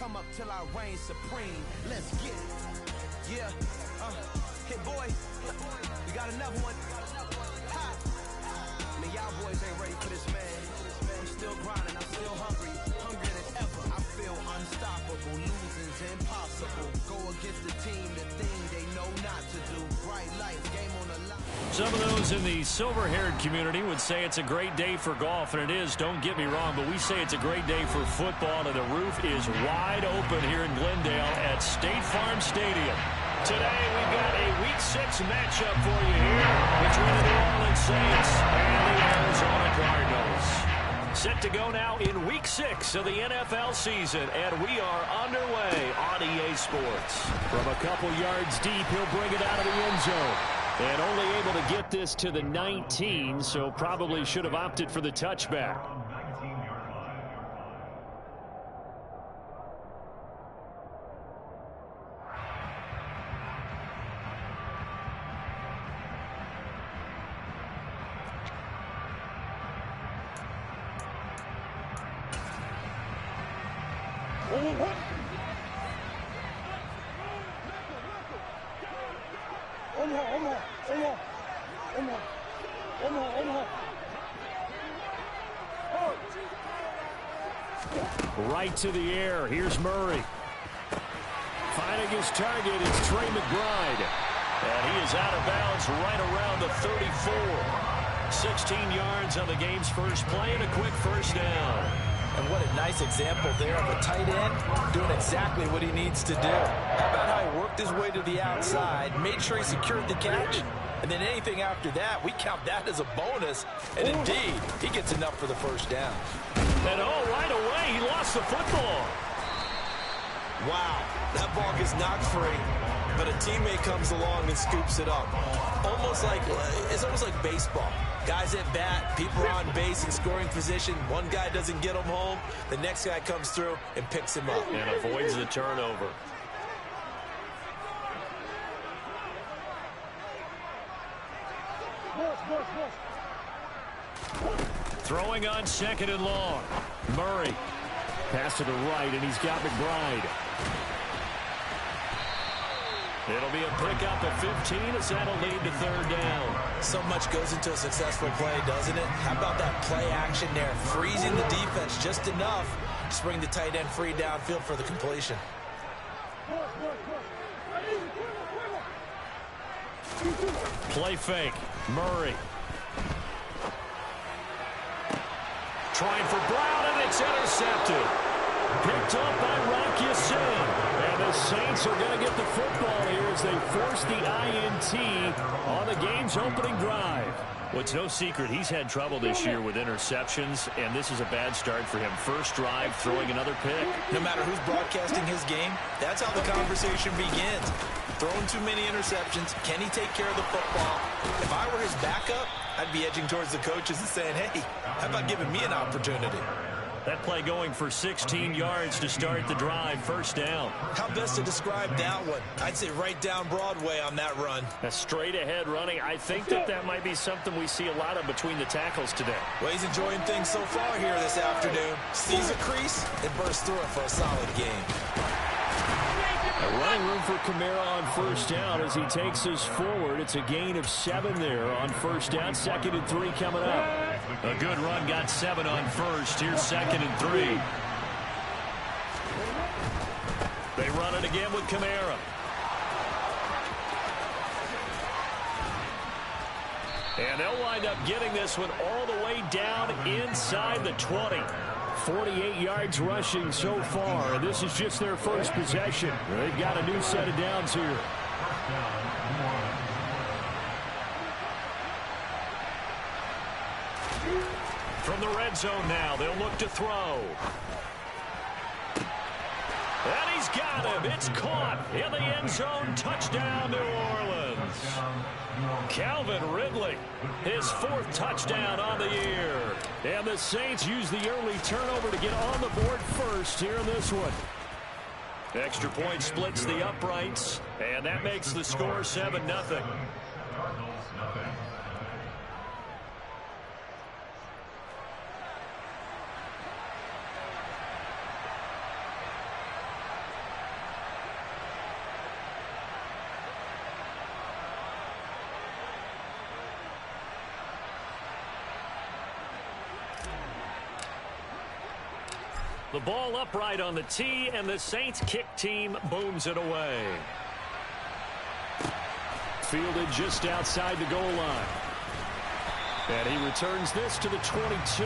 come up till I reign supreme. Let's get it. Yeah, hit boy, we got another one. Ha. I mean, y'all boys ain't ready for this, man. I'm still grinding, I'm still hungry, hungrier than ever. I feel unstoppable, losing's impossible. Go against the team, the thing they know not to do. Bright lights, game on the line. Some of those in the silver-haired community would say it's a great day for golf, and it is, don't get me wrong, but we say it's a great day for football, and the roof is wide open here in Glendale at State Farm Stadium. Today we've got a Week 6 matchup for you here between the New Orleans Saints and the Arizona Cardinals. Set to go now in Week 6 of the NFL season, and we are underway on EA Sports. From a couple yards deep, he'll bring it out of the end zone. And only able to get this to the 19, so probably should have opted for the touchback. Right to the air. Here's Murray. Finding his target is Trey McBride. And he is out of bounds right around the 34. 16 yards on the game's first play and a quick first down. And what a nice example there of a tight end doing exactly what he needs to do. How about how he worked his way to the outside, made sure he secured the catch, and then anything after that, we count that as a bonus. And indeed, he gets enough for the first down. And right away, he lost the football. Wow, that ball gets knocked free, but a teammate comes along and scoops it up. It's almost like baseball. Guys at bat, people are on base in scoring position. One guy doesn't get him home. The next guy comes through and picks him up. And avoids the turnover. Throwing on second and long. Murray. Pass to the right, and he's got McBride. It'll be a pickup at 15 as that'll lead to third down. So much goes into a successful play, doesn't it? How about that play action there? Freezing the defense just enough to bring the tight end free downfield for the completion. Play fake. Murray. Trying for Brown, and it's intercepted. Picked up by Rock Ya-Sin. And the Saints are going to get the football here as they force the INT on the game's opening drive. Well, it's no secret he's had trouble this year with interceptions, and this is a bad start for him. First drive, throwing another pick. No matter who's broadcasting his game, that's how the conversation begins. Throwing too many interceptions. Can he take care of the football? If I were his backup, I'd be edging towards the coaches and saying, hey, how about giving me an opportunity? That play going for 16 yards to start the drive. First down. How best to describe that one? I'd say right down Broadway on that run. A straight ahead running. I think that might be something we see a lot of between the tackles today. Well, he's enjoying things so far here this afternoon. Sees a crease and bursts through it for a solid game. A running room for Kamara on first down as he takes us forward. It's a gain of 7 there on first down. 2nd and 3 coming up. A good run, got 7 on first. Here's 2nd and 3. They run it again with Kamara. And they'll wind up getting this one all the way down inside the 20. 48 yards rushing so far, and this is just their first possession. They've got a new set of downs here. From the red zone now, they'll look to throw. And he's got him. It's caught in the end zone. Touchdown, New Orleans. Calvin Ridley, his 4th touchdown on the year. And the Saints use the early turnover to get on the board first here in this one. Extra point splits the uprights, and that makes the score 7-0. The ball upright on the tee, and the Saints kick team booms it away. Fielded just outside the goal line. And he returns this to the 22.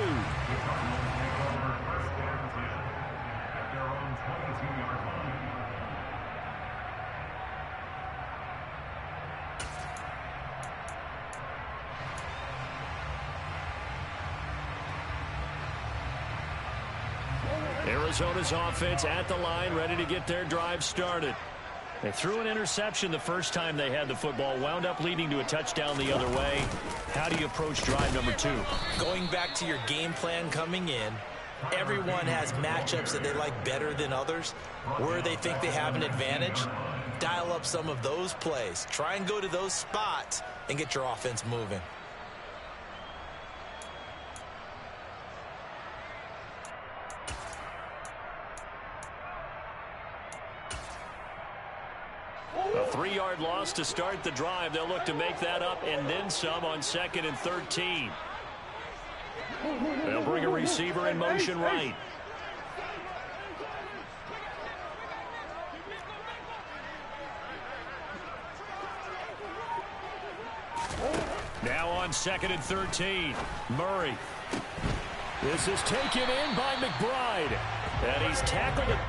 Arizona's offense at the line, ready to get their drive started. They threw an interception the first time they had the football, wound up leading to a touchdown the other way. How do you approach drive number 2? Going back to your game plan coming in, everyone has matchups that they like better than others. Where they think they have an advantage, dial up some of those plays. Try and go to those spots and get your offense moving. A 3-yard loss to start the drive. They'll look to make that up and then some on 2nd and 13. They'll bring a receiver in motion right. Now on 2nd and 13. Murray. This is taken in by McBride. And he's tackled it.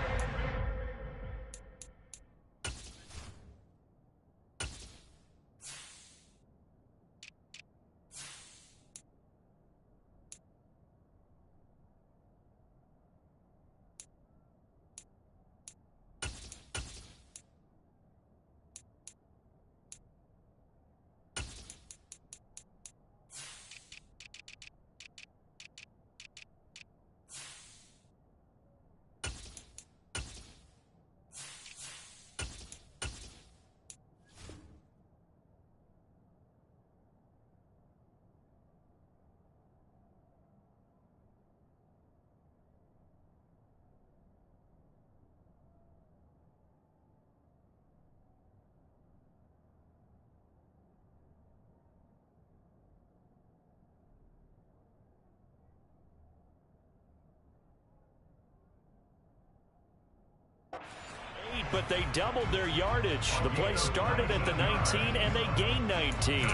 But they doubled their yardage. The play started at the 19, and they gained 19.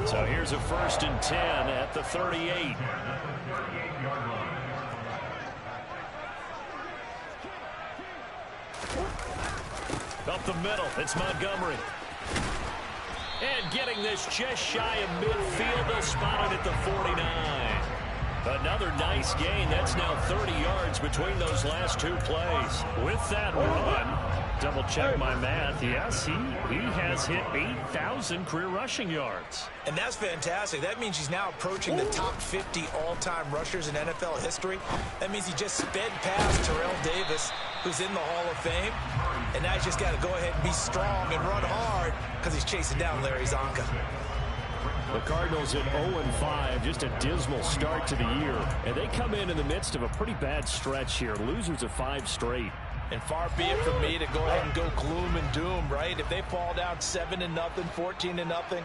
So here's a 1st and 10 at the 38. Up the middle, it's Montgomery. And getting this just shy of midfield, they'll spot it at the 49. Another nice gain. That's now 30 yards between those last 2 plays. With that run, double check my math. Yes, he has hit 8,000 career rushing yards. And that's fantastic. That means he's now approaching the top 50 all-time rushers in NFL history. That means he just sped past Terrell Davis, who's in the Hall of Fame. And now he's just got to go ahead and be strong and run hard because he's chasing down Larry Zonka. The Cardinals at 0-5, just a dismal start to the year. And they come in the midst of a pretty bad stretch here. Losers of 5 straight. And far be it from me to go ahead and go gloom and doom, right? If they fall down 7-0, 14-0,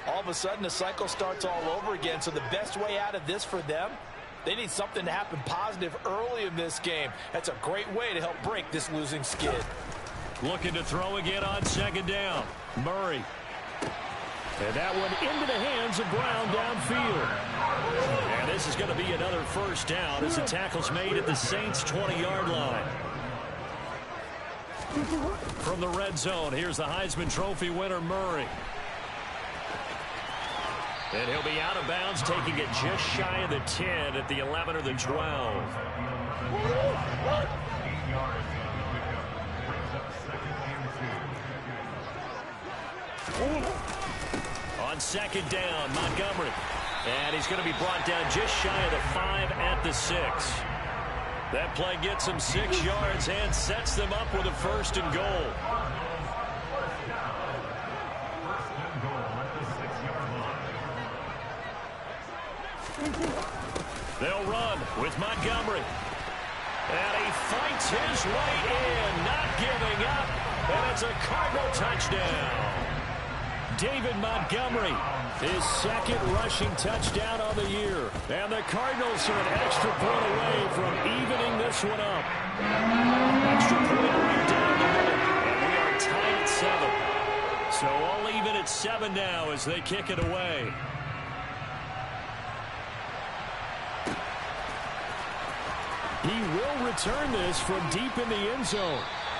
all of a sudden the cycle starts all over again. So the best way out of this for them, they need something to happen positive early in this game. That's a great way to help break this losing skid. Looking to throw again on 2nd down. Murray. And that one into the hands of Brown downfield. And this is going to be another 1st down as the tackle's made at the Saints' 20-yard line. From the red zone, here's the Heisman Trophy winner, Murray. And he'll be out of bounds, taking it just shy of the 10 at the 11 or the 12. On 2nd down, Montgomery. And he's going to be brought down just shy of the 5 at the 6. That play gets him 6 yards and sets them up with a 1st and goal. They'll run with Montgomery. And he fights his way in, not giving up. And it's a Cardinal touchdown. David Montgomery, his second rushing touchdown on the year. And the Cardinals are an extra point away from evening this one up. Extra point right down the middle. And we are tied at 7. So all even at 7 now as they kick it away. He will return this from deep in the end zone.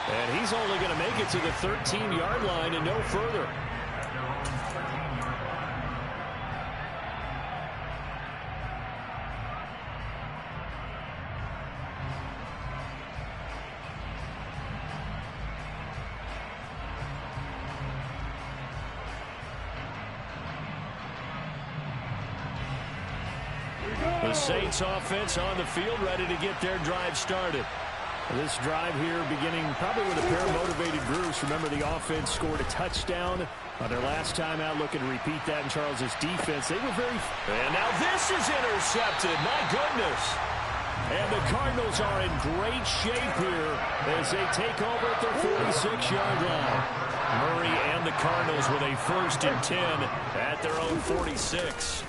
And he's only going to make it to the 13-yard line and no further. The Saints offense on the field, ready to get their drive started. This drive here beginning probably with a pair of motivated groups. Remember, the offense scored a touchdown on their last time out. Looking to repeat that in Charles's defense. They were very... And now this is intercepted. My goodness. And the Cardinals are in great shape here as they take over at their 46-yard line. Murray and the Cardinals with a 1st and 10 at their own 46.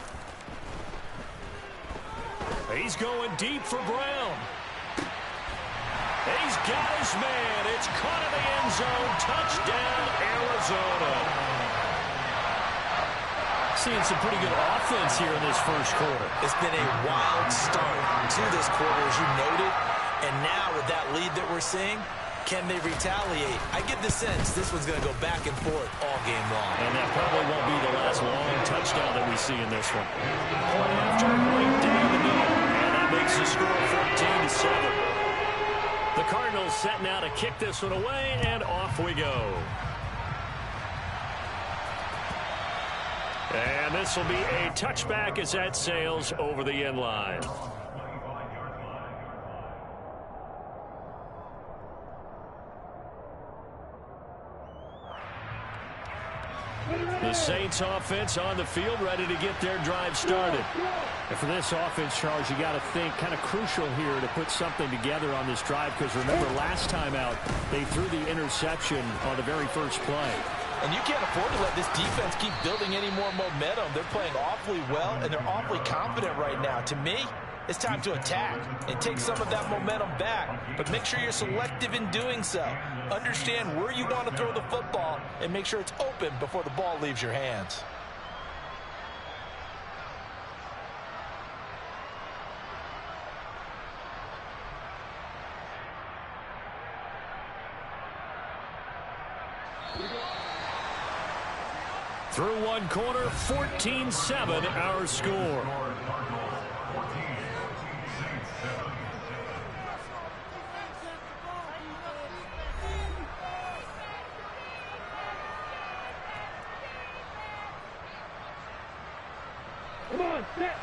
He's going deep for Brown. He's got his man. It's caught in the end zone. Touchdown, Arizona. Seeing some pretty good offense here in this first quarter. It's been a wild start to this quarter, as you noted. And now with that lead that we're seeing, can they retaliate? I get the sense this one's going to go back and forth all game long. And that probably won't be the last long touchdown that we see in this one. Point after, right down the middle. And that makes the score 14-7. The Cardinals set now to kick this one away, and off we go. And this will be a touchback as that sails over the end line. The Saints offense on the field, ready to get their drive started. And for this offense, Charles, you got to think kind of crucial here to put something together on this drive, because remember last time out, they threw the interception on the very first play. And you can't afford to let this defense keep building any more momentum. They're playing awfully well, and they're awfully confident right now. To me, it's time to attack and take some of that momentum back. But make sure you're selective in doing so. Understand where you want to throw the football and make sure it's open before the ball leaves your hands. Through one quarter, 14-7 our score. Come on, set.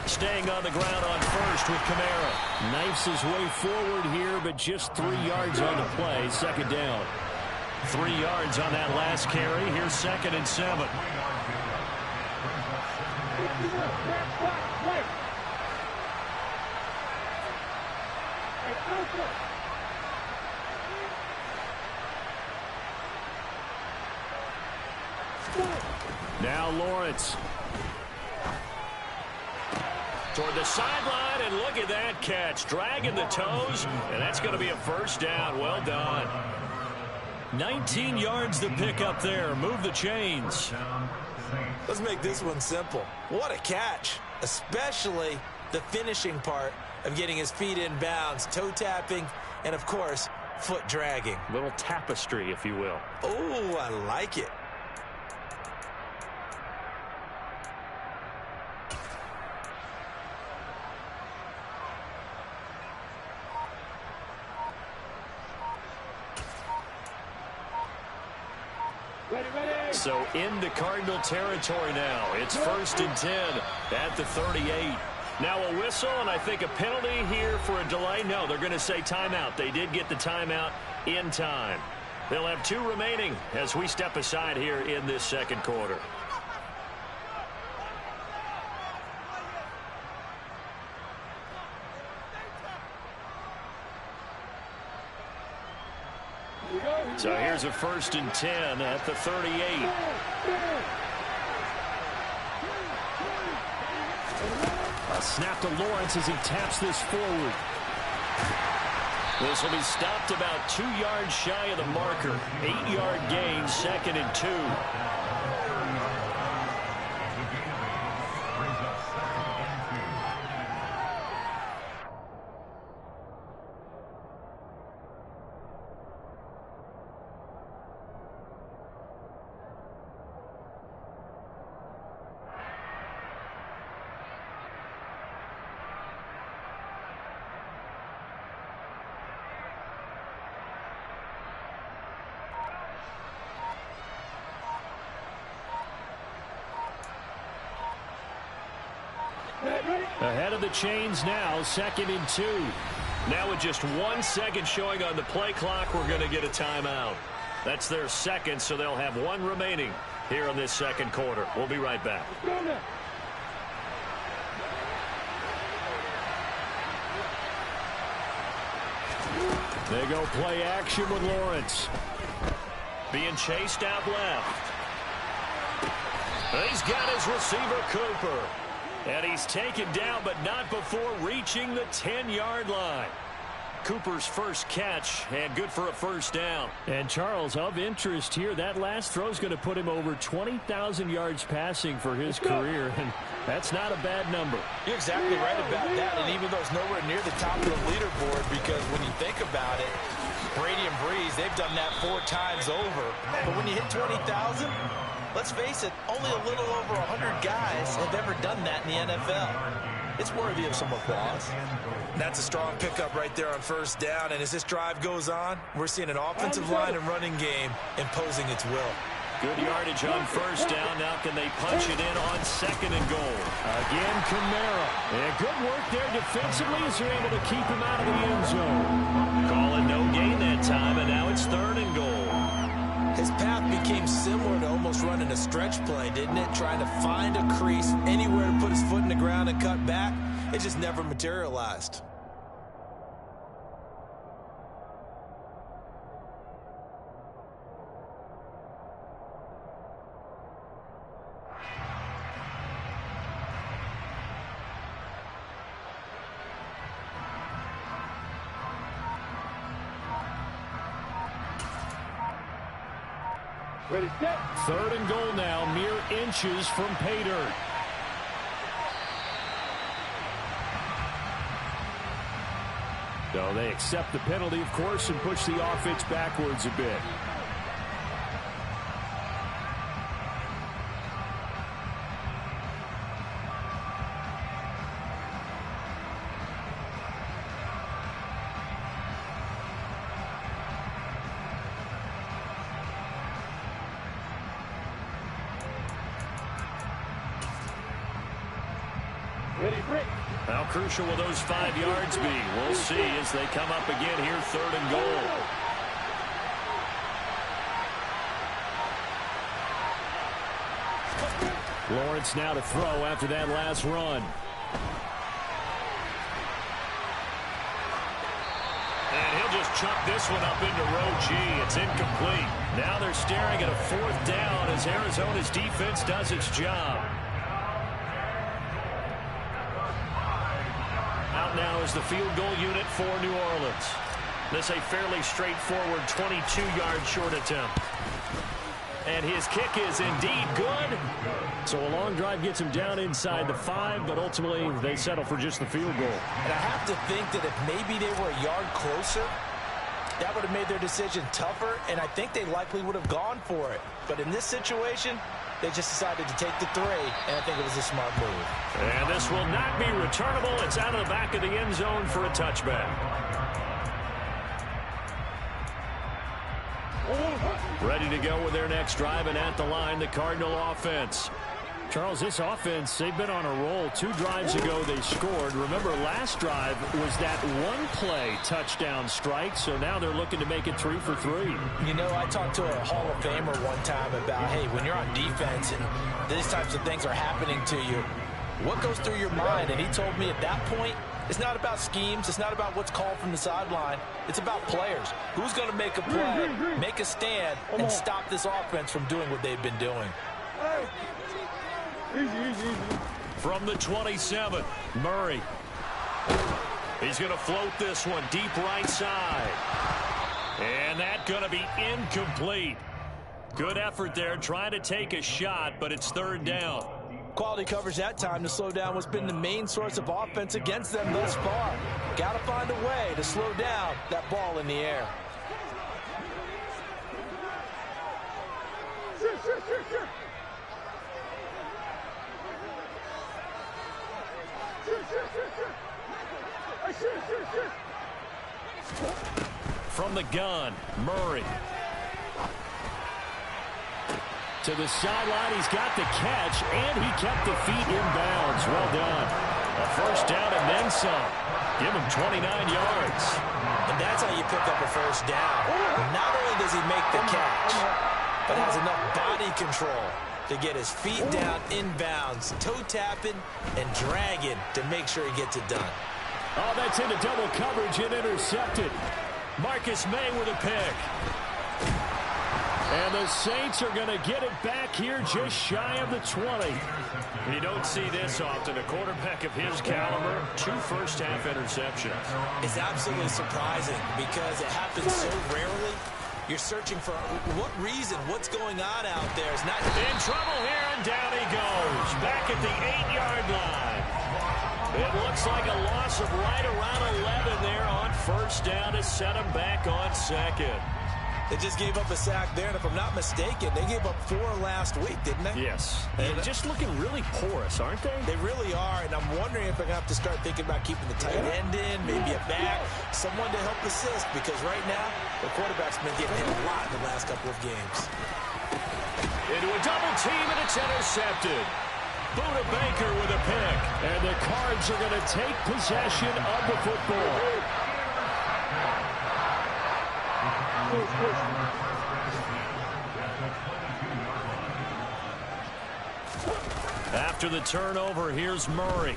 Staying on the ground on first with Kamara. Knifes his way forward here, but just 3 yards on the play. Second down. 3 yards on that last carry. Here's 2nd and 7. Now Lawrence. Toward the sideline, and look at that catch. Dragging the toes, and that's going to be a first down. Well done. 19 yards to pick up there. Move the chains. Let's make this one simple. What a catch, especially the finishing part of getting his feet in bounds, toe tapping, and, of course, foot dragging. Little tapestry, if you will. Oh, I like it. So into Cardinal territory now. It's 1st and 10 at the 38. Now a whistle, and I think a penalty here for a delay. No, they're going to say timeout. They did get the timeout in time. They'll have 2 remaining as we step aside here in this second quarter. So here's a 1st and 10 at the 38. A snap to Lawrence as he taps this forward. This will be stopped about 2 yards shy of the marker. 8-yard gain, 2nd and 2. Ahead of the chains now, 2nd and 2. Now with just 1 second showing on the play clock, we're going to get a timeout. That's their second, so they'll have 1 remaining here in this second quarter. We'll be right back. They go play action with Lawrence. Being chased out left. He's got his receiver, Cooper. And he's taken down, but not before reaching the 10-yard line. Cooper's first catch, and good for a 1st down. And Charles, of interest here, that last throw is going to put him over 20,000 yards passing for his career, and that's not a bad number. You're exactly right about that, and even though it's nowhere near the top of the leaderboard, because when you think about it, Brady and Breeze, they've done that 4 times over. But when you hit 20,000, let's face it, only a little over 100 guys have ever done that in the NFL. It's worthy of some applause. That's a strong pickup right there on 1st down, and as this drive goes on, we're seeing an offensive line and running game imposing its will. Good yardage on 1st down. Now can they punch it in on 2nd and goal? Again, Kamara. And good work there defensively as they're able to keep him out of the end zone. Calling no gain that time, and now it's 3rd and goal. His path became similar to almost running a stretch play, didn't it? Trying to find a crease, anywhere to put his foot in the ground and cut back. It just never materialized. Ready, set. 3rd and goal now, mere inches from pay dirt. So they accept the penalty, of course, and push the offense backwards a bit. How crucial will those 5 yards be? We'll see as they come up again here, 3rd and goal. Lawrence now to throw after that last run. And he'll just chuck this one up into row G. It's incomplete. Now they're staring at a 4th down as Arizona's defense does its job. Out now is the field goal unit for New Orleans. This a fairly straightforward 22-yard short attempt. And his kick is indeed good. So a long drive gets him down inside the 5, but ultimately they settle for just the field goal. And I have to think that if maybe they were a yard closer, that would have made their decision tougher, and I think they likely would have gone for it. But in this situation, they just decided to take the 3, and I think it was a smart move. And this will not be returnable. It's out of the back of the end zone for a touchback. Ready to go with their next drive, and at the line, the Cardinal offense. Charles, this offense, they've been on a roll. 2 drives ago, they scored. Remember, last drive was that 1-play touchdown strike, so now they're looking to make it 3 for 3. You know, I talked to a Hall of Famer one time about, hey, when you're on defense and these types of things are happening to you, what goes through your mind? And he told me at that point, It's not about schemes. It's not about what's called from the sideline. It's about players. Who's going to make a play, make a stand, and stop this offense from doing what they've been doing. From the 27, Murray. He's going to float this one deep right side. And that's going to be incomplete. Good effort there, trying to take a shot, but it's third down. Quality coverage that time to slow down what's been the main source of offense against them thus far. Got to find a way to slow down that ball in the air. From the gun, Murray. To the sideline, he's got the catch, and he kept the feet in bounds. Well done. A first down and then some. Give him 29 yards. And that's how you pick up a first down. Not only does he make the catch, but has enough body control to get his feet down in bounds, toe-tapping and dragging to make sure he gets it done. Oh, that's into double coverage and intercepted. Marcus May with a pick. And the Saints are going to get it back here just shy of the 20. You don't see this often. A quarterback of his caliber, 2 first-half interceptions. It's absolutely surprising because it happens so rarely. You're searching for what reason, what's going on out there. It's not in trouble here, and down he goes. Back at the 8-yard line. It looks like a loss of right around 11 there on first down to set him back on second. They just gave up a sack there, and if I'm not mistaken, they gave up 4 last week, didn't they? Yes. And just looking really porous, aren't they? They really are, and I'm wondering if they're going to have to start thinking about keeping the tight end in, maybe a back, someone to help assist, because right now, the quarterback's been getting hit a lot in the last couple of games. Into a double team, and it's intercepted. Buda Baker with a pick. And the Cards are going to take possession of the football. After the turnover, here's Murray.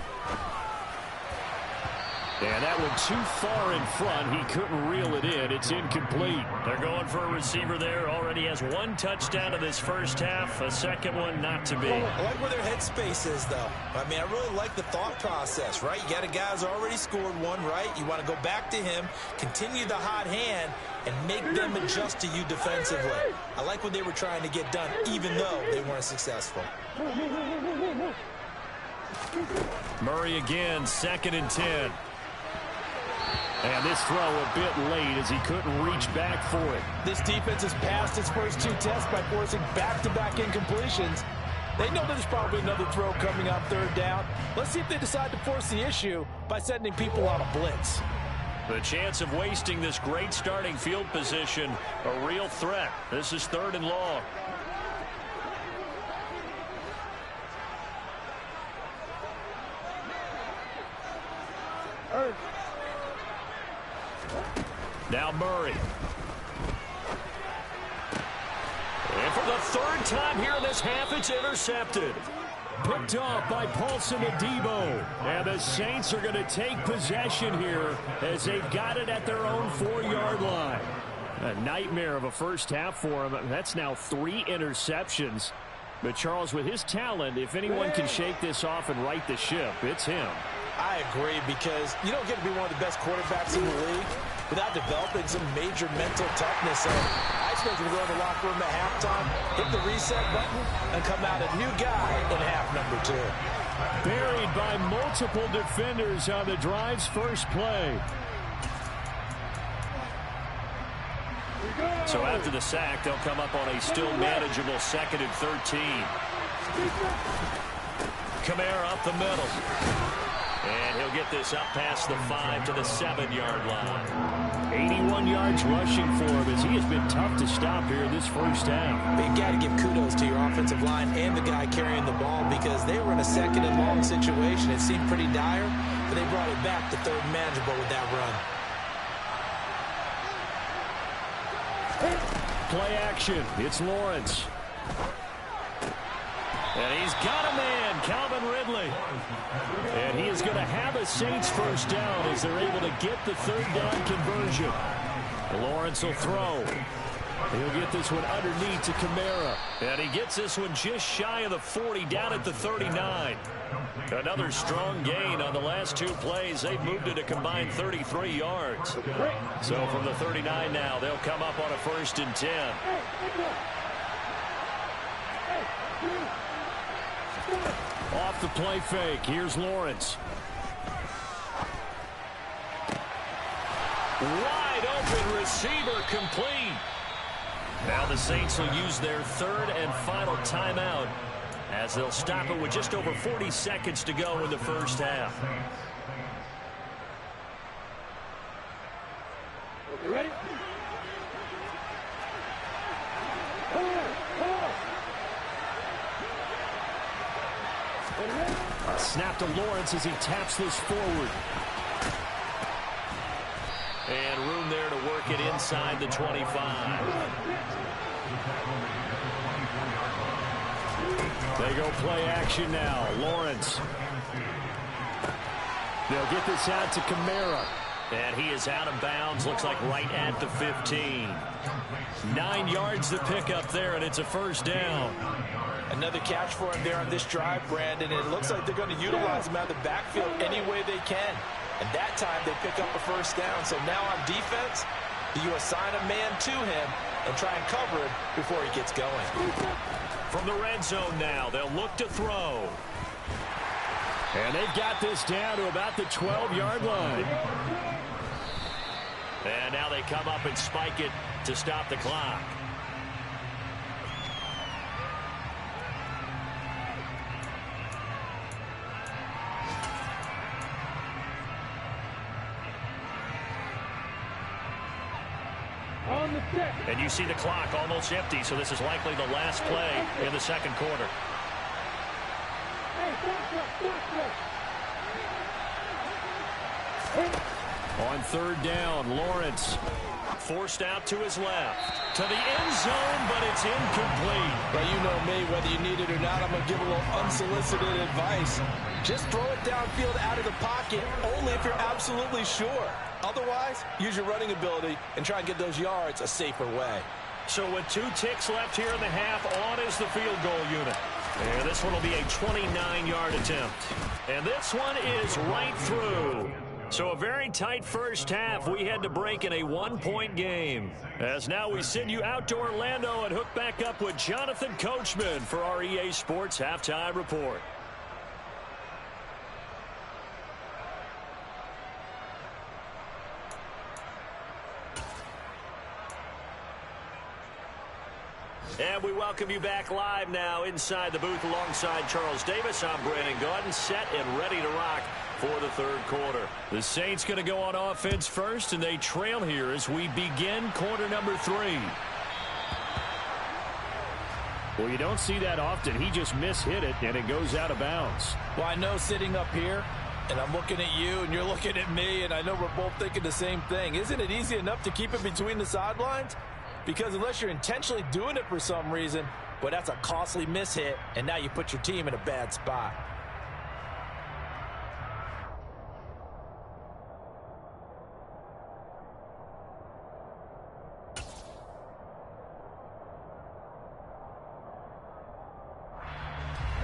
And that one too far in front. He couldn't reel it in. It's incomplete. They're going for a receiver there. Already has 1 touchdown in this first half. A second one not to be. I like where their headspace is, though. I mean, I really like the thought process, right? You got a guy who's already scored 1, right? You want to go back to him, continue the hot hand, and make them adjust to you defensively. I like what they were trying to get done, even though they weren't successful. Murray again, 2nd and 10. And this throw a bit late as he couldn't reach back for it. This defense has passed its first 2 tests by forcing back-to-back incompletions. They know there's probably another throw coming on 3rd down. Let's see if they decide to force the issue by sending people on a blitz. The chance of wasting this great starting field position, a real threat. This is 3rd and long. Now Murray. And for the 3rd time here in this half, it's intercepted. Picked off by Paulson Adebo. And the Saints are going to take possession here as they've got it at their own 4-yard line. A nightmare of a first half for him. That's now 3 interceptions. But Charles, with his talent, if anyone can shake this off and right the ship, it's him. I agree, because you don't get to be one of the best quarterbacks in the league without developing some major mental toughness. So I expect him to go in the locker room at halftime, hit the reset button, and come out a new guy in half number 2. Buried by multiple defenders on the drive's first play. So after the sack, they'll come up on a still manageable 2nd and 13. Kamara up the middle. And he'll get this up past the 5 to the 7-yard line. 81 yards rushing for him as he has been tough to stop here this first half. But you got to give kudos to your offensive line and the guy carrying the ball, because they were in a 2nd and long situation. It seemed pretty dire, but they brought it back to 3rd and manageable with that run. Play action. It's Lawrence. And he's got a man. Calvin Ridley. And he is going to have a Saints first down as they're able to get the third down conversion. Lawrence will throw. He'll get this one underneath to Kamara. And he gets this one just shy of the 40, down at the 39. Another strong gain on the last two plays. They've moved it a combined 33 yards. So from the 39 now, they'll come up on a 1st and 10. Off the play fake. Here's Lawrence. Wide open receiver, complete. Now the Saints will use their third and final timeout as they'll stop it with just over 40 seconds to go in the first half. You ready? Snap to Lawrence as he taps this forward. And room there to work it inside the 25. They go play action now. Lawrence. They'll get this out to Kamara. And he is out of bounds. Looks like right at the 15. 9 yards to pick up there, and it's a first down. Another catch for him there on this drive, Brandon. And it looks like they're going to utilize him out of the backfield any way they can. And that time they pick up a first down. So now on defense, you assign a man to him and try and cover him before he gets going. From the red zone now, they'll look to throw. And they've got this down to about the 12-yard line. And now they come up and spike it to stop the clock. And you see the clock almost empty, so this is likely the last play in the second quarter. On third down, Lawrence forced out to his left. To the end zone, but it's incomplete. Well, you know me, whether you need it or not, I'm going to give a little unsolicited advice. Just throw it downfield out of the pocket, only if you're absolutely sure. Otherwise, use your running ability and try and get those yards a safer way. So with 2 ticks left here in the half, on is the field goal unit. And this one will be a 29-yard attempt. And this one is right through. So a very tight first half. We had to break in a 1-point game. As now we send you out to Orlando and hook back up with Jonathan Coachman for our EA Sports Halftime Report. And we welcome you back live now inside the booth alongside Charles Davis. I'm Brandon Gaudin, set and ready to rock for the third quarter. The Saints going to go on offense first, and they trail here as we begin quarter number 3. Well, you don't see that often. He just mishit it, and it goes out of bounds. Well, I know sitting up here, and I'm looking at you, and you're looking at me, and I know we're both thinking the same thing. Isn't it easy enough to keep it between the sidelines? Because unless you're intentionally doing it for some reason, well, that's a costly mishit, and now you put your team in a bad spot.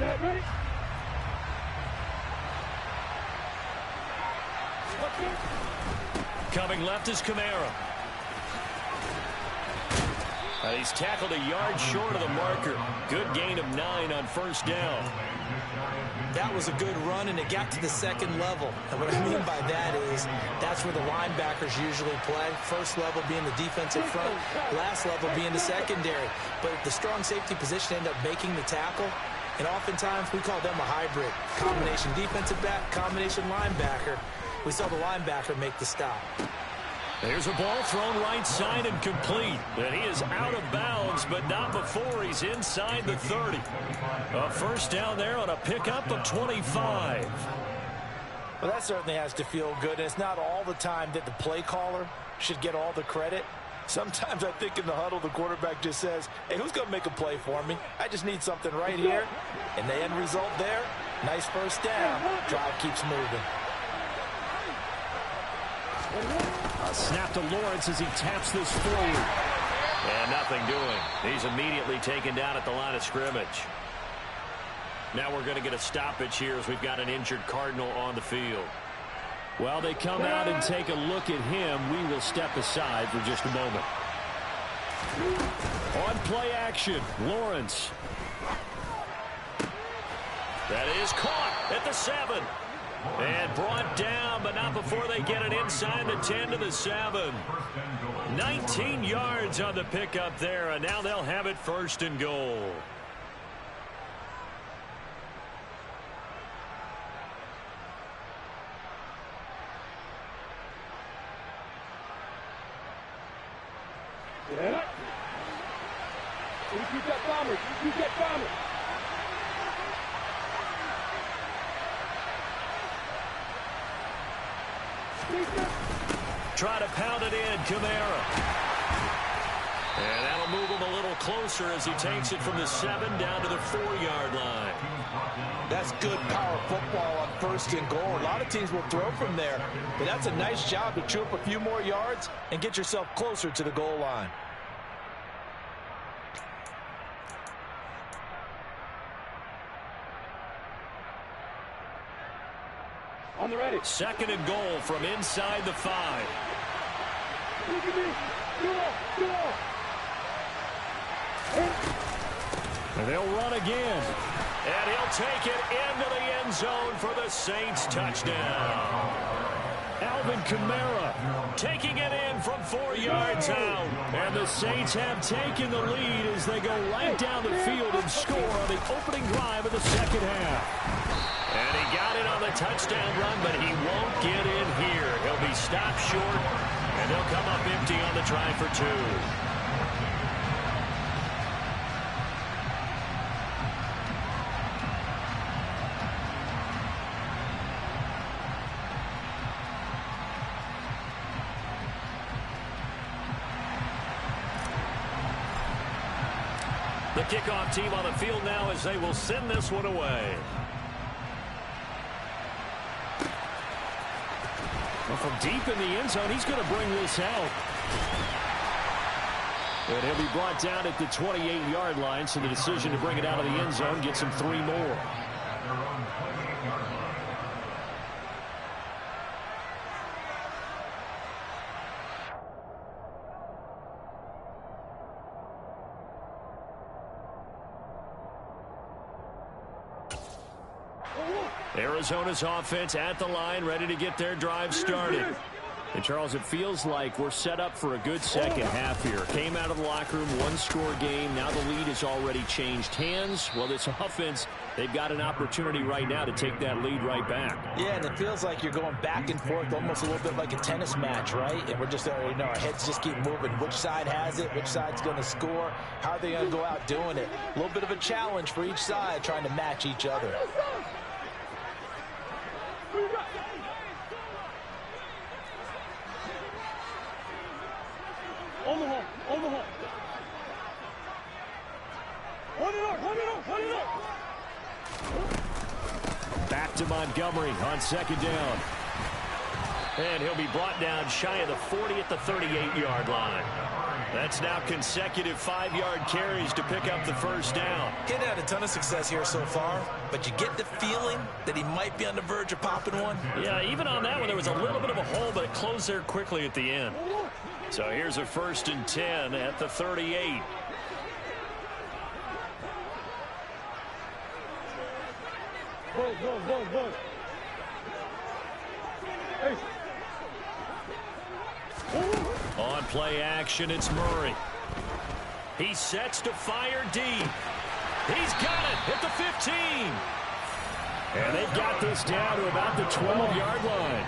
Ready? Coming left is Kamara. He's tackled a yard short of the marker. Good gain of 9 on first down. That was a good run, and it got to the second level. And what I mean by that is that's where the linebackers usually play. First level being the defensive front, last level being the secondary. But the strong safety position ended up making the tackle. And oftentimes we call them a hybrid. Combination defensive back, combination linebacker. We saw the linebacker make the stop. There's a ball thrown right side and complete. And he is out of bounds, but not before he's inside the 30. A first down there on a pickup of 25. Well, that certainly has to feel good. And it's not all the time that the play caller should get all the credit. Sometimes I think in the huddle, the quarterback just says, hey, who's going to make a play for me? I just need something right here. And the end result there, Nice first down. Drive keeps moving. A snap to Lawrence as he taps this forward. And nothing doing. He's immediately taken down at the line of scrimmage. Now we're going to get a stoppage here as we've got an injured Cardinal on the field. Well, they come out and take a look at him. We will step aside for just a moment. On play action, Lawrence. That is caught at the 7. And brought down, but not before they get it inside the 10 to the 7. 19 yards on the pickup there, and now they'll have it 1st and goal. Yeah. You got bombers. You get bombers. Try to pound it in, Kamara. And that'll move him a little closer as he takes it from the 7 down to the 4-yard line. That's good power football on 1st and goal. A lot of teams will throw from there, but that's a nice job to chew up a few more yards and get yourself closer to the goal line. On the ready. 2nd and goal from inside the 5. And they'll run again. And he'll take it into the end zone for the Saints touchdown. Alvin Kamara Taking it in from 4 yards out. And the Saints have taken the lead as they go right down the field and score on the opening drive of the 2nd half. And he got it on the touchdown run, but he won't get in here. He'll be stopped short, and they'll come up empty on the try for 2. The kickoff team on the field now as they will send this one away. Well, from deep in the end zone, he's going to bring this out. And he'll be brought down at the 28-yard line, so the decision to bring it out of the end zone gets him 3 more. Arizona's offense at the line, ready to get their drive started. And, Charles, it feels like we're set up for a good second half here. Came out of the locker room, 1-score game. Now the lead has already changed hands. Well, this offense, they've got an opportunity right now to take that lead right back. Yeah, and it feels like you're going back and forth, almost a little bit like a tennis match, right? And we're just, our heads just keep moving. Which side has it? Which side's going to score? How are they going to go out doing it? A little bit of a challenge for each side, trying to match each other. Back to Montgomery on 2nd down. And he'll be brought down shy of the 40 at the 38-yard line. That's now consecutive 5-yard carries to pick up the 1st down. He's had a ton of success here so far, but you get the feeling that he might be on the verge of popping one. Yeah, even on that one, there was a little bit of a hole, but it closed there quickly at the end. So here's a 1st and 10 at the 38. Go. Hey. On play action, it's Murray. He sets to fire deep. He's got it at the 15. And they've got this down to about the 12-yard line.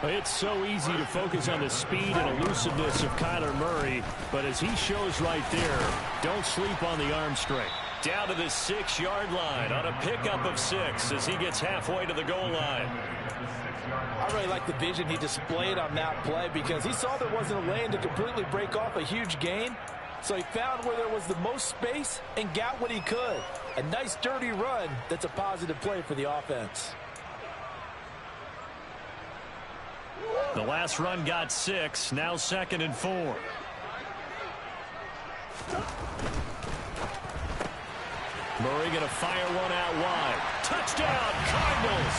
It's so easy to focus on the speed and elusiveness of Kyler Murray, but as he shows right there, don't sleep on the arm strength. Down to the 6-yard line on a pickup of 6 as he gets halfway to the goal line. I really like the vision he displayed on that play because he saw there wasn't a lane to completely break off a huge gain. So he found where there was the most space and got what he could. A nice dirty run that's a positive play for the offense. The last run got 6, now 2nd and 4. Murray going to fire one out wide. Touchdown, Cardinals!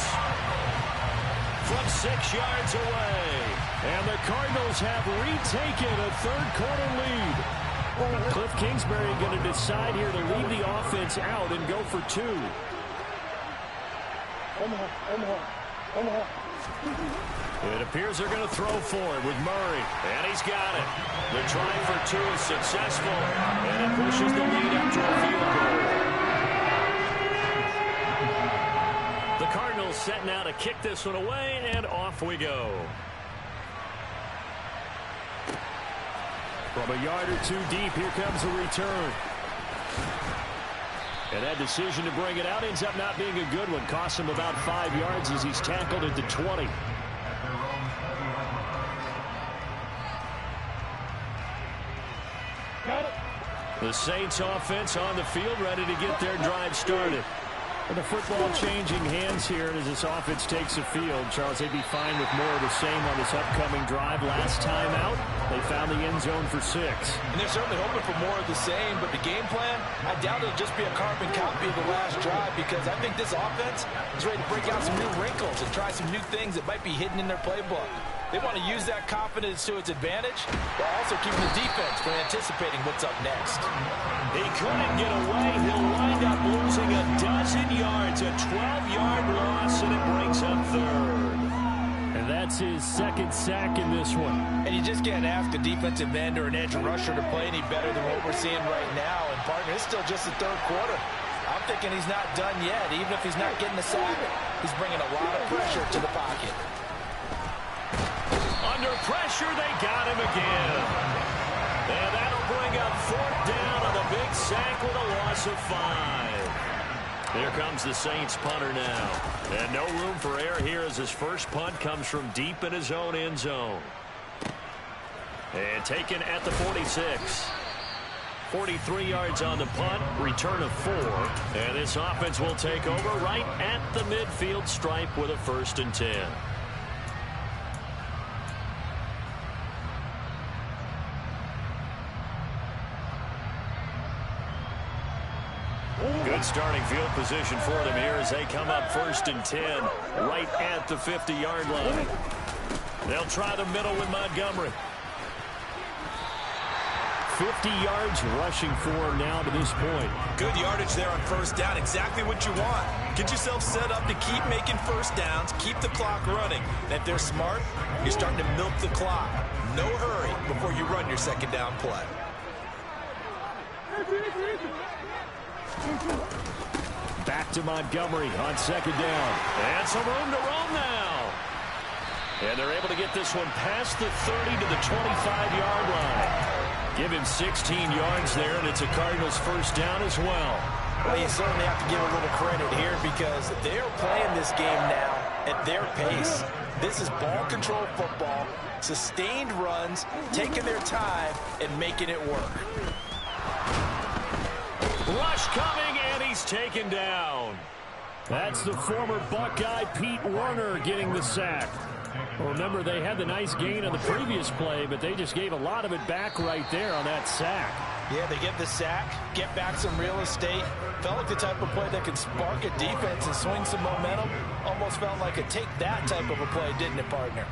From 6 yards away. And the Cardinals have retaken a third-quarter lead. Cliff Kingsbury going to decide here to leave the offense out and go for 2. It appears they're going to throw for it with Murray. And he's got it. The try for 2 is successful. And it pushes the lead up to a field goal. The Cardinals set now to kick this one away, and off we go. From a yard or 2 deep, here comes a return. And that decision to bring it out ends up not being a good one. Costs him about 5 yards as he's tackled at the 20. The Saints offense on the field, ready to get their drive started. And the football changing hands here as this offense takes the field. Charles, they'd be fine with more of the same on this upcoming drive. Last time out, they found the end zone for 6. And they're certainly hoping for more of the same, but the game plan, I doubt it'll just be a carbon copy of the last drive, because I think this offense is ready to break out some new wrinkles and try some new things that might be hidden in their playbook. They want to use that confidence to its advantage, while also keeping the defense from anticipating what's up next. He couldn't get away. He'll wind up losing a dozen yards, a 12-yard loss, and it brings up 3rd. And that's his 2nd sack in this one. And you just can't ask a defensive end or an edge rusher to play any better than what we're seeing right now. And, partner, it's still just the 3rd quarter. I'm thinking he's not done yet. Even if he's not getting the sack, he's bringing a lot of pressure to the pocket. Under pressure, they got him again. And that'll bring up 4th down on the big sack with a loss of 5. Here comes the Saints punter now. And no room for error here as his first punt comes from deep in his own end zone. And taken at the 46. 43 yards on the punt, return of 4. And this offense will take over right at the midfield stripe with a 1st and 10. Good starting field position for them here as they come up 1st and 10 right at the 50-yard line. They'll try the middle with Montgomery. 50 yards rushing for now to this point. Good yardage there on 1st down. Exactly what you want. Get yourself set up to keep making 1st downs, keep the clock running. And if they're smart, you're starting to milk the clock. No hurry before you run your 2nd down play. Back to Montgomery on 2nd down. And some room to roam now. And they're able to get this one past the 30 to the 25-yard line. Give him 16 yards there, and it's a Cardinals 1st down as well. Well, you certainly have to give a little credit here because they're playing this game now at their pace. This is ball control football, sustained runs, taking their time, and making it work. Rush coming, and he's taken down. That's the former Buckeye Pete Werner getting the sack. Well, remember, they had the nice gain on the previous play, but they just gave a lot of it back right there on that sack. Yeah, they get the sack, get back some real estate. Felt like the type of play that could spark a defense and swing some momentum. Almost felt like a take that type of a play, didn't it, partner?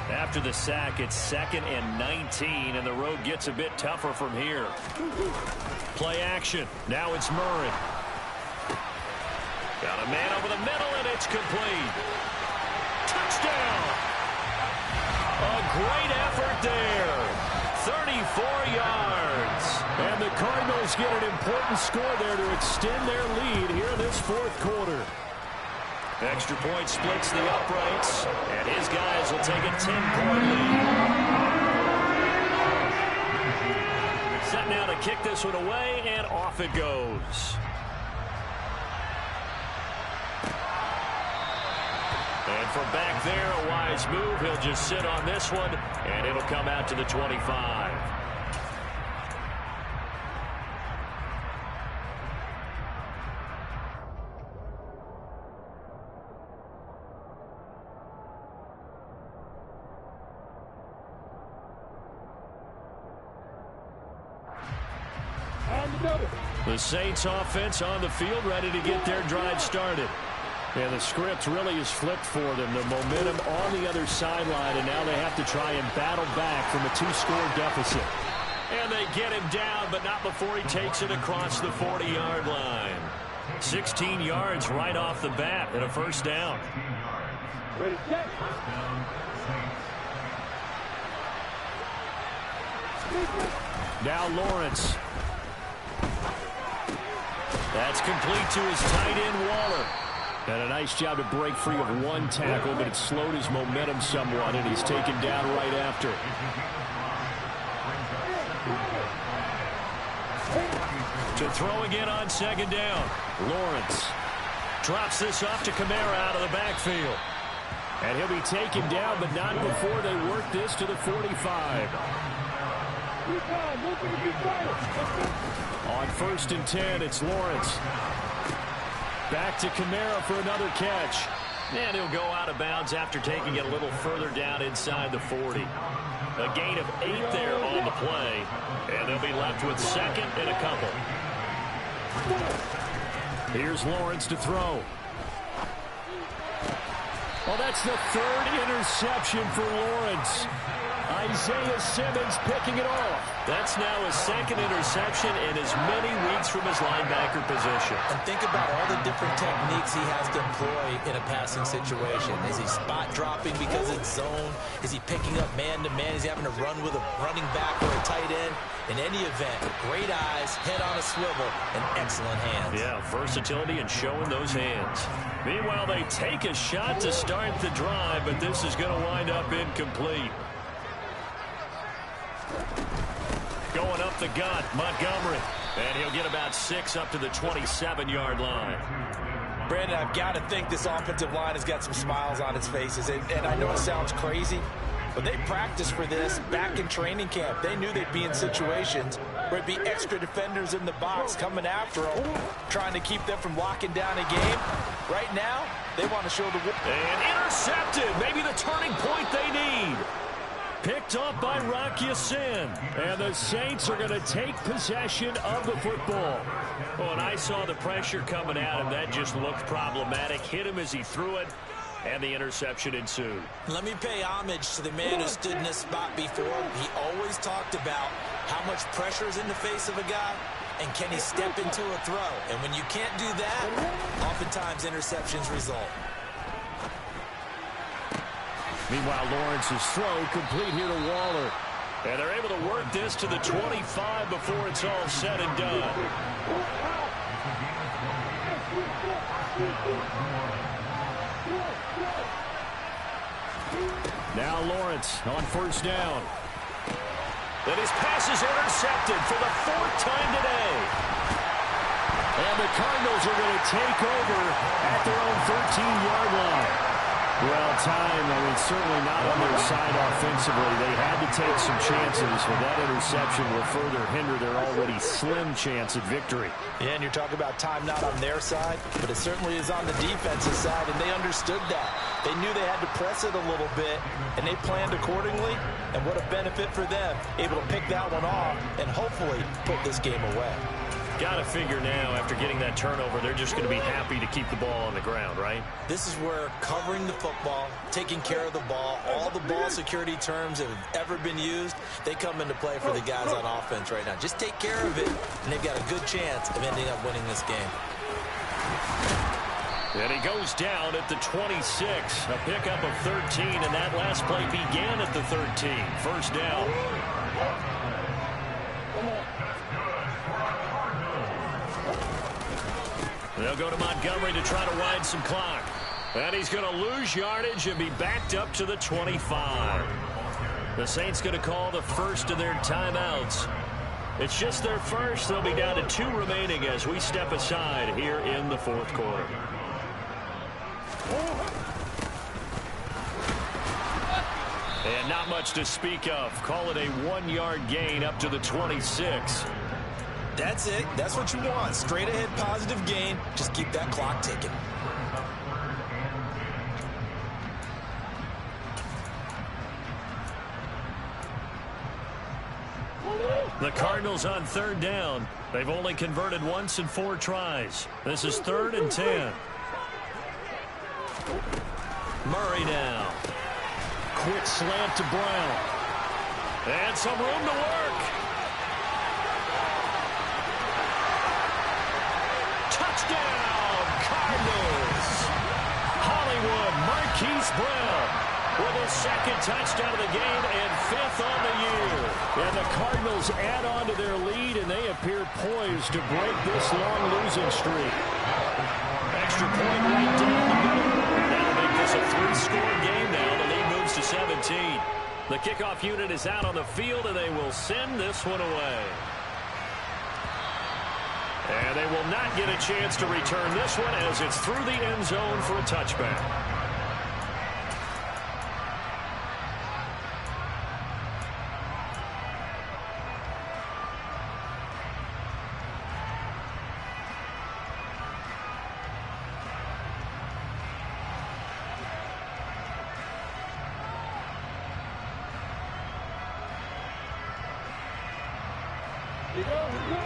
After the sack, it's 2nd and 19, and the road gets a bit tougher from here. Play action. Now it's Murray. Got a man over the middle, and it's complete. Touchdown! A great effort there. 34 yards. And the Cardinals get an important score there to extend their lead here in this fourth quarter. Extra point splits the uprights, and his guys will take a 10-point lead. Set now to kick this one away, and off it goes. And from back there, a wise move. He'll just sit on this one, and it'll come out to the 25. The Saints offense on the field, ready to get their drive started. And the script really is flipped for them. The momentum on the other sideline, and now they have to try and battle back from a 2-score deficit. And they get him down, but not before he takes it across the 40-yard line. 16 yards right off the bat and a first down. Ready, set. Now Lawrence. That's complete to his tight end, Waller. And a nice job to break free of one tackle, but it slowed his momentum somewhat, and he's taken down right after. To throw again on second down. Lawrence Drops this off to Kamara out of the backfield. And he'll be taken down, but not before they work this to the 45. On 1st and 10, it's Lawrence. Back to Kamara for another catch. And he'll go out of bounds after taking it a little further down inside the 40. A gain of 8 there on the play. And they'll be left with second and a couple. Here's Lawrence to throw. Well, that's the 3rd interception for Lawrence. Isaiah Simmons picking it off. That's now his 2nd interception in as many weeks from his linebacker position. And think about all the different techniques he has to employ in a passing situation. Is he spot dropping because it's zone? Is he picking up man-to-man? Is he having to run with a running back or a tight end? In any event, great eyes, head on a swivel, and excellent hands. Yeah, versatility and showing those hands. Meanwhile, they take a shot to start the drive, but this is going to wind up incomplete. Going up the gut, Montgomery. And he'll get about 6 up to the 27-yard line. Brandon, I've got to think this offensive line has got some smiles on its faces. And I know it sounds crazy, but they practiced for this back in training camp. They knew they'd be in situations where it'd be extra defenders in the box coming after them, trying to keep them from locking down a game. Right now, they want to show the... And intercepted. Maybe the turning point they need. Picked off by Rock Ya-Sin. And the Saints are going to take possession of the football. Oh, and I saw the pressure coming at him. That just looked problematic. Hit him as he threw it, and the interception ensued. Let me pay homage to the man who stood in this spot before. He always talked about how much pressure is in the face of a guy, and can he step into a throw. And when you can't do that, oftentimes interceptions result. Meanwhile, Lawrence's throw complete here to Waller. And they're able to work this to the 25 before it's all said and done. Now Lawrence on 1st down. And his pass is intercepted for the 4th time today. And the Cardinals are going to take over at their own 13-yard line. Well, time, certainly not on their side offensively. They had to take some chances, but that interception will further hinder their already slim chance at victory. Yeah, and you're talking about time not on their side, but it certainly is on the defensive side, and they understood that. They knew they had to press it a little bit, and they planned accordingly, and what a benefit for them, able to pick that one off and hopefully put this game away. Got to figure now, after getting that turnover, they're just going to be happy to keep the ball on the ground, right? This is where covering the football, taking care of the ball, all the ball security terms that have ever been used, they come into play for the guys on offense right now. Just take care of it, and they've got a good chance of ending up winning this game. And he goes down at the 26, a pickup of 13, and that last play began at the 13. 1st down. They'll go to Montgomery to try to wind some clock. And he's going to lose yardage and be backed up to the 25. The Saints going to call the first of their timeouts. It's just their first. They'll be down to 2 remaining as we step aside here in the fourth quarter. And not much to speak of. Call it a 1-yard gain up to the 26. That's it. That's what you want. Straight ahead positive gain. Just keep that clock ticking. The Cardinals on 3rd down. They've only converted once in 4 tries. This is 3rd and 10. Murray now. Quick slant to Brown. And some room to work. Touchdown, Cardinals. Hollywood Marquise Brown with his 2nd touchdown of the game and 5th on the year. And the Cardinals add on to their lead, and they appear poised to break this long losing streak. Extra point right down the middle. That'll make this a 3-score game now. The lead moves to 17. The kickoff unit is out on the field, and they will send this one away. And they will not get a chance to return this one as it's through the end zone for a touchback.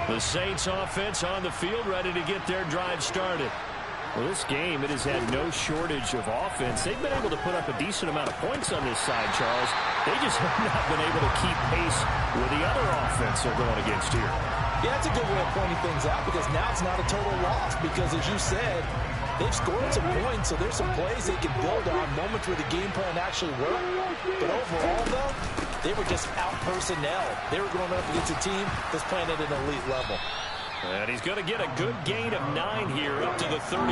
The Saints offense on the field ready to get their drive started. Well, this game, it has had no shortage of offense. They've been able to put up a decent amount of points on this side, Charles. They just have not been able to keep pace with the other offense they're going against here. Yeah, that's a good way of pointing things out because now it's not a total loss because, as you said, they've scored some points, so there's some plays they can build on, moments where the game plan actually worked. But overall, though, they were just out-personnel. They were going up against a team that's playing at an elite level. And he's going to get a good gain of 9 here up to the 34.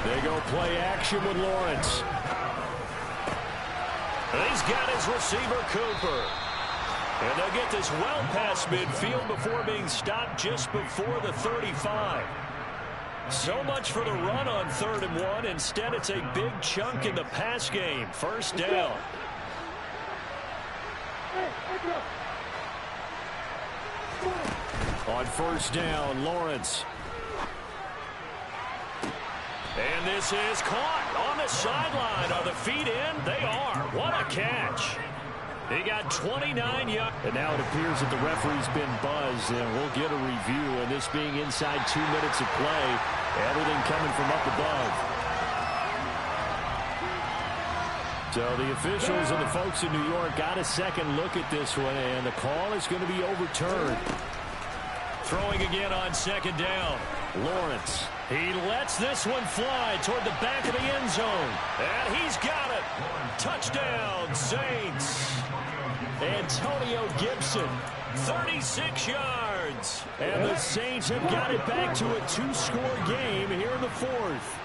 They go play action with Lawrence. And he's got his receiver, Cooper. And they'll get this well past midfield before being stopped just before the 35. So much for the run on 3rd and 1. Instead, it's a big chunk in the pass game. 1st down. On 1st down, Lawrence. And this is caught on the sideline. Are the feet in? They are. What a catch. He got 29 yards. And now it appears that the referee's been buzzed, and we'll get a review. And this being inside 2 minutes of play, everything coming from up above. So the officials and the folks in New York got a second look at this one, and the call is going to be overturned. Throwing again on 2nd down. Lawrence. He lets this one fly toward the back of the end zone. And he's got it. Touchdown, Saints. Antonio Gibson. 36 yards. And the Saints have got it back to a 2-score game here in the 4th.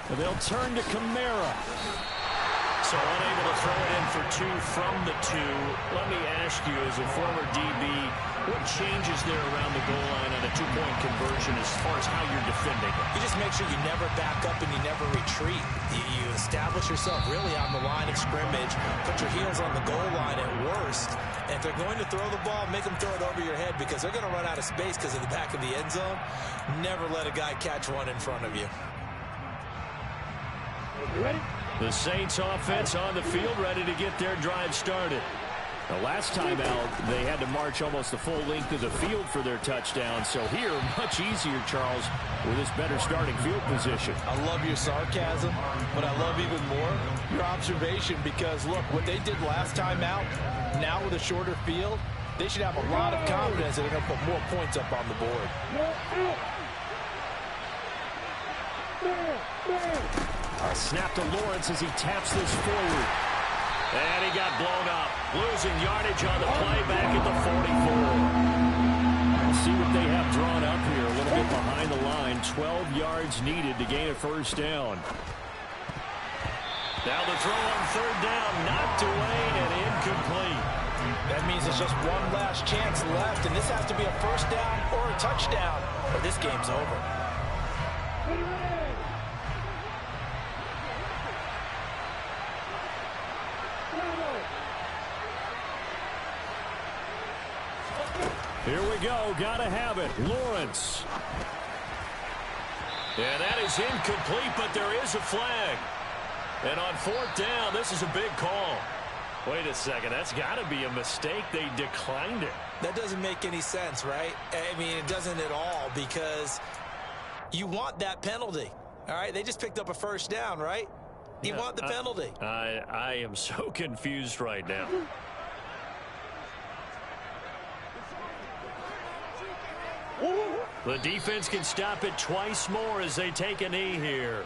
And they'll turn to Kamara. So unable to throw it in for 2 from the 2. Let me ask you, as a former DB, what changes there around the goal line on a 2-point conversion as far as how you're defending it? You just make sure you never back up and you never retreat. You establish yourself really on the line of scrimmage, put your heels on the goal line at worst, and if they're going to throw the ball, make them throw it over your head because they're going to run out of space because of the back of the end zone. Never let a guy catch one in front of you. Ready? The Saints offense on the field ready to get their drive started. The last time out, they had to march almost the full length of the field for their touchdown. So here, much easier, Charles, with this better starting field position. I love your sarcasm, but I love even more your observation because, look, what they did last time out, now with a shorter field, they should have a lot of confidence that they're going to put more points up on the board. A snap to Lawrence as he taps this forward. And he got blown up. Losing yardage on the play back at the 44. We'll see what they have drawn up here. A little bit behind the line. 12 yards needed to gain a first down. Now the throw on third down. Knocked away and incomplete. That means there's just one last chance left, and this has to be a first down or a touchdown, or this game's over. Here we go. Gotta have it. Lawrence. And that is incomplete, but there is a flag. And on fourth down, this is a big call. Wait a second. That's got to be a mistake. They declined it. That doesn't make any sense, right? I mean, it doesn't at all, because you want that penalty. All right? They just picked up a first down, right? You want the penalty. I am so confused right now. The defense can stop it twice more as they take a knee here.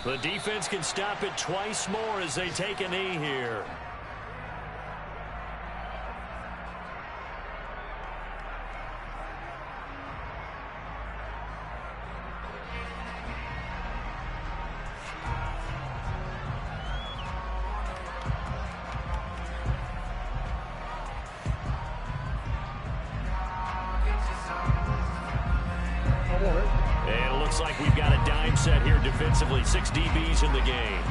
The defense can stop it twice more as they take a knee here. And it looks like we've got a dime set here defensively. 6 DBs in the game.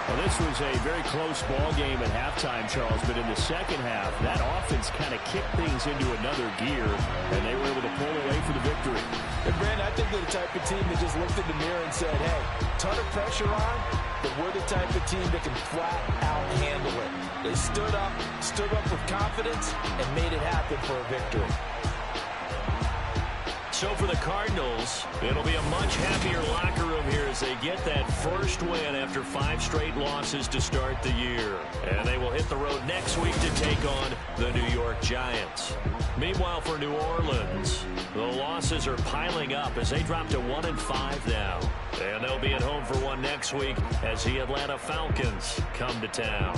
Well, this was a very close ball game at halftime, Charles, but in the second half, that offense kind of kicked things into another gear, and they were able to pull away for the victory. And, Brandon, I think they're the type of team that just looked in the mirror and said, hey, ton of pressure on, but we're the type of team that can flat out handle it. They stood up with confidence, and made it happen for a victory. So for the Cardinals, it'll be a much happier locker room here as they get that first win after 5 straight losses to start the year. And they will hit the road next week to take on the New York Giants. Meanwhile, for New Orleans, the losses are piling up as they drop to 1-5 now. And they'll be at home for one next week as the Atlanta Falcons come to town.